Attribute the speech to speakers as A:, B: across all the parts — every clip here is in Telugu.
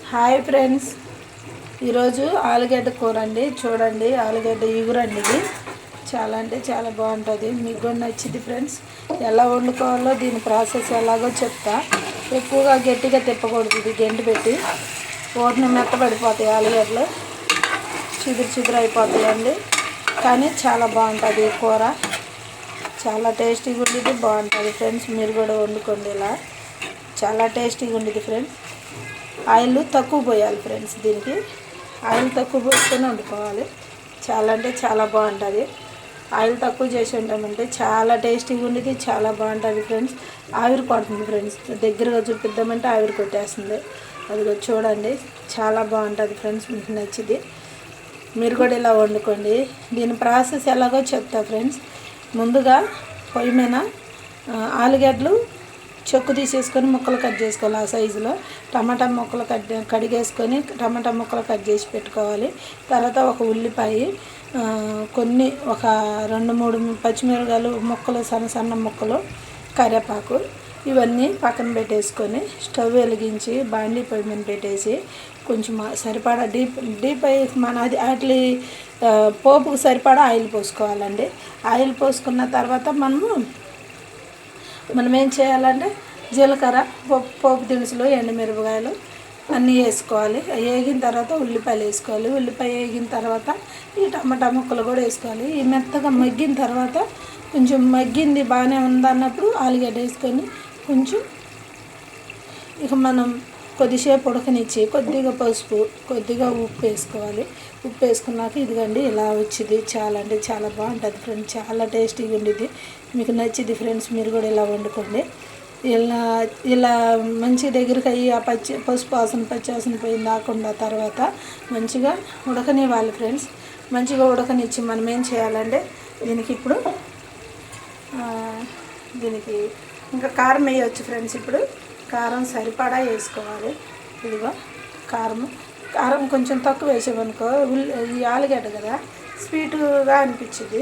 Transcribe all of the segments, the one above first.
A: హాయ్ ఫ్రెండ్స్, ఈరోజు ఆలుగడ్డ కూర అండి. చూడండి, ఆలుగడ్డ ఇగురండి. ఇది చాలా అంటే చాలా బాగుంటుంది. మీకు కూడా నచ్చింది ఫ్రెండ్స్. ఎలా వండుకోవాలో దీని ప్రాసెస్ ఎలాగో చెప్తా. ఎక్కువగా గట్టిగా తిప్పకూడదు, ఇది గెంటి పెట్టి ఓటిని మెత్తబడిపోతాయి, ఆలుగడ్డలు చిదురు చిదురు అయిపోతాయండి. కానీ చాలా బాగుంటుంది ఈ కూర, చాలా టేస్టీగా ఉండేది, బాగుంటుంది ఫ్రెండ్స్. మీరు కూడా వండుకోండి, ఇలా చాలా టేస్టీగా ఉండేది ఫ్రెండ్స్. ఆయిల్ తక్కువ పోయాలి ఫ్రెండ్స్, దీనికి ఆయిల్ తక్కువ పోసుకొని వండుకోవాలి. చాలా అంటే చాలా బాగుంటుంది. ఆయిల్ తక్కువ చేసి ఉంటామంటే చాలా టేస్టీగా ఉండేది, చాలా బాగుంటుంది ఫ్రెండ్స్. ఆవిరి కొడుతుంది ఫ్రెండ్స్, దగ్గరగా చూపిద్దామంటే ఆవిరి కొట్టేస్తుంది. అదిగో చూడండి, చాలా బాగుంటుంది ఫ్రెండ్స్. మీకు నచ్చింది, మీరు కూడా ఇలా వండుకోండి. దీని ప్రాసెస్ ఎలాగో చెప్తా ఫ్రెండ్స్. ముందుగా పొయ్యి మీద ఆలుగడ్డలు చెక్కు తీసేసుకొని ముక్కలు కట్ చేసుకోవాలి. ఆ సైజులో టమాటా ముక్కలు కడిగేసుకొని టమాటా ముక్కలు కట్ చేసి పెట్టుకోవాలి. తర్వాత ఒక ఉల్లిపాయ, కొన్ని ఒక 2-3 పచ్చిమిరపకాయలు ముక్కలు, సన్న సన్న ముక్కలు, కరివేపాకు, ఇవన్నీ పక్కన పెట్టేసుకొని స్టవ్ వెలిగించి బాండీ పొయ్యి మీద పెట్టేసి కొంచెం సరిపడా డీప్ మన అది వాటి పోపుకు సరిపడా ఆయిల్ పోసుకోవాలండి. ఆయిల్ పోసుకున్న తర్వాత మనం ఏం చేయాలంటే జీలకర్ర, పోపు దినుసులు, ఎండుమిరపకాయలు అన్నీ వేసుకోవాలి. వేగిన తర్వాత ఉల్లిపాయలు వేసుకోవాలి. ఉల్లిపాయ వేగిన తర్వాత ఈ టమాటా ముక్కలు కూడా వేసుకోవాలి. ఈ మెత్తగా మగ్గిన తర్వాత కొంచెం మగ్గింది బాగానే ఉందన్నప్పుడు ఆలుగడ్డ వేసుకొని కొంచెం ఇక మనం కొద్దిసేపు ఉడకనిచ్చి కొద్దిగా పసుపు, కొద్దిగా ఉప్పు వేసుకోవాలి. ఉప్పు వేసుకున్నాక ఇదిగండి ఇలా వచ్చింది. చాలా అంటే చాలా బాగుంటుంది ఫ్రెండ్స్, చాలా టేస్టీగా ఉండేది. మీకు నచ్చింది ఫ్రెండ్స్, మీరు కూడా ఇలా వండుకోండి. ఇలా మంచి దగ్గరికి అయ్యి ఆ పసుపు పచ్చి పోయిన దాకుండా తర్వాత మంచిగా ఉడకనివ్వాలి ఫ్రెండ్స్. మంచిగా ఉడకనిచ్చి మనం ఏం చేయాలంటే దీనికి ఇంకా కారం వేయవచ్చు ఫ్రెండ్స్. ఇప్పుడు కారం సరిపడా వేసుకోవాలి. ఇదిగో కారం కొంచెం తక్కువ వేసామనుకో, ఈ ఆలుగడ్డ కదా స్వీటుగా అనిపించింది.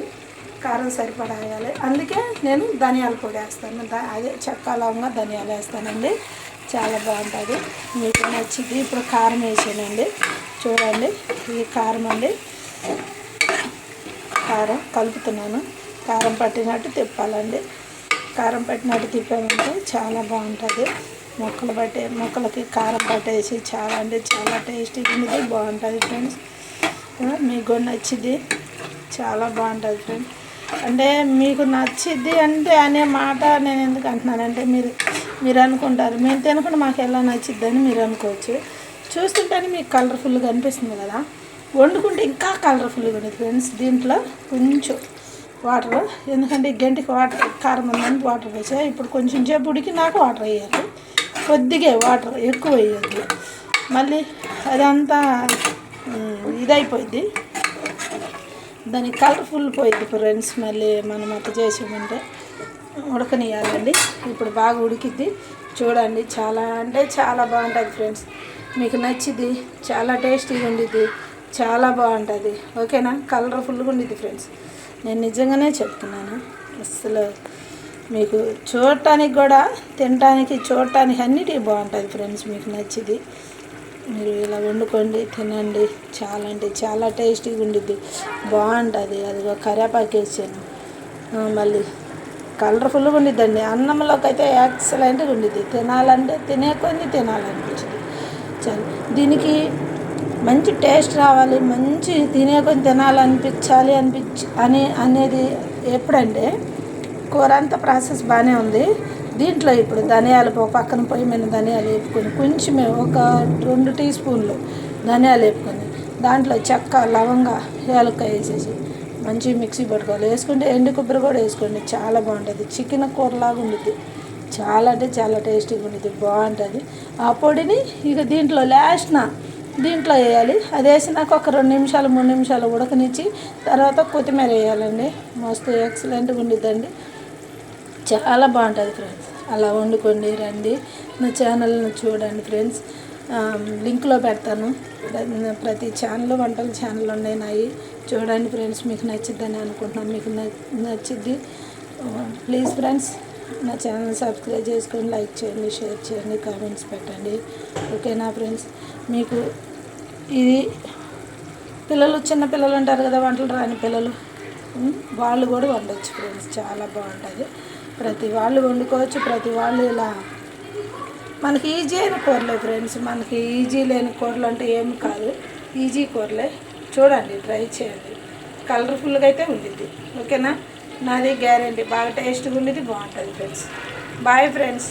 A: కారం సరిపడా వేయాలి. అందుకే నేను ధనియాల పొడి వేస్తాను, అదే చెక్క లవంగా ధనియాలు వేస్తానండి. చాలా బాగుంటుంది, మీకు నచ్చింది. ఇప్పుడు కారం వేసానండి. చూడండి, ఈ కారం అండి. కారం కలుపుతున్నాను. కారం పట్టినట్టు తిప్పాలండి. కారం పట్టినట్టు తిప్పామంటే చాలా బాగుంటుంది. ముక్కలకి కారం పట్టేసి చాలా అంటే చాలా టేస్టీగా ఉంది, బాగుంటుంది ఫ్రెండ్స్. మీకు కూడా నచ్చింది, చాలా బాగుంటుంది ఫ్రెండ్స్. అంటే మీకు నచ్చిద్ది అంటే అనే మాట నేను ఎందుకు అంటున్నానంటే మీరు అనుకుంటారు, మేము తినకుండా మాకు ఎలా నచ్చిద్ది అని మీరు అనుకోవచ్చు. చూస్తుంటేనే మీకు కలర్ఫుల్గా అనిపిస్తుంది కదా, వండుకుంటే ఇంకా కలర్ఫుల్గా ఉండేది ఫ్రెండ్స్. దీంట్లో కొంచెం వాటర్, ఎందుకంటే గంటికి వాటర్ కారం ఉందని వాటర్ వేసా. ఇప్పుడు కొంచెం సేపు ఉడికి నాకు వాటర్ వేయాలి. కొద్దిగా వాటర్ ఎక్కువ వేయద్దు, మళ్ళీ అదంతా ఇదైపోయింది, దానికి కలర్ఫుల్ పోయింది ఫ్రెండ్స్. మళ్ళీ మనం అట్లా చేసామంటే ఉడకనియాలండి. ఇప్పుడు బాగా ఉడికిద్ది. చూడండి, చాలా అంటే చాలా బాగుంటుంది ఫ్రెండ్స్. మీకు నచ్చిద్ది, చాలా టేస్టీగా ఉండిద్ది, చాలా బాగుంటుంది. ఓకేనా, కలర్ఫుల్గా ఉండిద్ది ఫ్రెండ్స్. నేను నిజంగానే చెప్తున్నాను. అసలు మీకు చూడటానికి కూడా, తినటానికి, చూడటానికి అన్నిటికీ బాగుంటుంది ఫ్రెండ్స్. మీకు నచ్చిద్ది, మీరు ఇలా వండుకోండి, తినండి. చాలా అంటే చాలా టేస్టీగా ఉండిద్ది, బాగుంటుంది. అదిగో కరివేపాకు వేసాను, మళ్ళీ కలర్ఫుల్గా ఉండిద్దండి. అన్నంలోకి అయితే ఎక్సలెంట్గా ఉండిద్ది. తినాలంటే తినాలనిపించింది. చాలా దీనికి మంచి టేస్ట్ రావాలి, మంచి తినాలనిపించాలి అనేది ఎప్పుడంటే కూర అంతా ప్రాసెస్ బాగానే ఉంది. దీంట్లో ఇప్పుడు ధనియాలు పక్కన పొయ్యి మీద ధనియాలు వేపుకొని కొంచెం ఒక 2 టీ స్పూన్లు ధనియాలు వేపుకొని దాంట్లో చెక్క, లవంగా, యాలక్కాయ వేసేసి మంచిగా మిక్సీ పట్టుకోవాలి. వేసుకుంటే ఎండు కొబ్బరి కూడా వేసుకోండి, చాలా బాగుంటుంది. చికెన్ కూరలాగా ఉండిద్ది, చాలా అంటే చాలా టేస్టీగా ఉండిద్ది, బాగుంటుంది. ఆ పొడిని ఇక దీంట్లో దీంట్లో వేయాలి. అది వేసినాక ఒక 2 నిమిషాలు 3 నిమిషాలు ఉడకనిచ్చి తర్వాత కొత్తిమీర వేయాలండి. మస్తు ఎక్సలెంట్గా ఉండిద్దండి, చాలా బాగుంటుంది ఫ్రెండ్స్. అలా వండుకోండి, రండి నా ఛానల్ని చూడండి ఫ్రెండ్స్. లింక్లో పెడతాను. ప్రతి ఛానల్ వంటల ఛానల్ ఉన్నాయి నాయి, చూడండి ఫ్రెండ్స్. మీకు నచ్చిద్దని అనుకుంటున్నాను. మీకు నచ్చిద్ది ప్లీజ్ ఫ్రెండ్స్, నా ఛానల్ సబ్స్క్రైబ్ చేసుకొని లైక్ చేయండి, షేర్ చేయండి, కామెంట్స్ పెట్టండి. ఓకేనా ఫ్రెండ్స్? మీకు ఇది పిల్లలు, చిన్న పిల్లలు ఉంటారు కదా, వంటలు రాని పిల్లలు, వాళ్ళు కూడా వండొచ్చు ఫ్రెండ్స్. చాలా బాగుంటుంది. ప్రతి వాళ్ళు వండుకోవచ్చు. ప్రతి వాళ్ళు ఇలా మనకి ఈజీ అయిన కూరలే ఫ్రెండ్స్. మనకి ఈజీ లేని కూరలు అంటే ఏమి కాదు, ఈజీ కూరలే. చూడండి, ట్రై చేయండి. కలర్ఫుల్గా అయితే ఉండిద్ది. ఓకేనా? నాది గ్యారెంటీ బాగా టేస్ట్గా ఉండేది, బాగుంటుంది ఫ్రెండ్స్. Bye friends.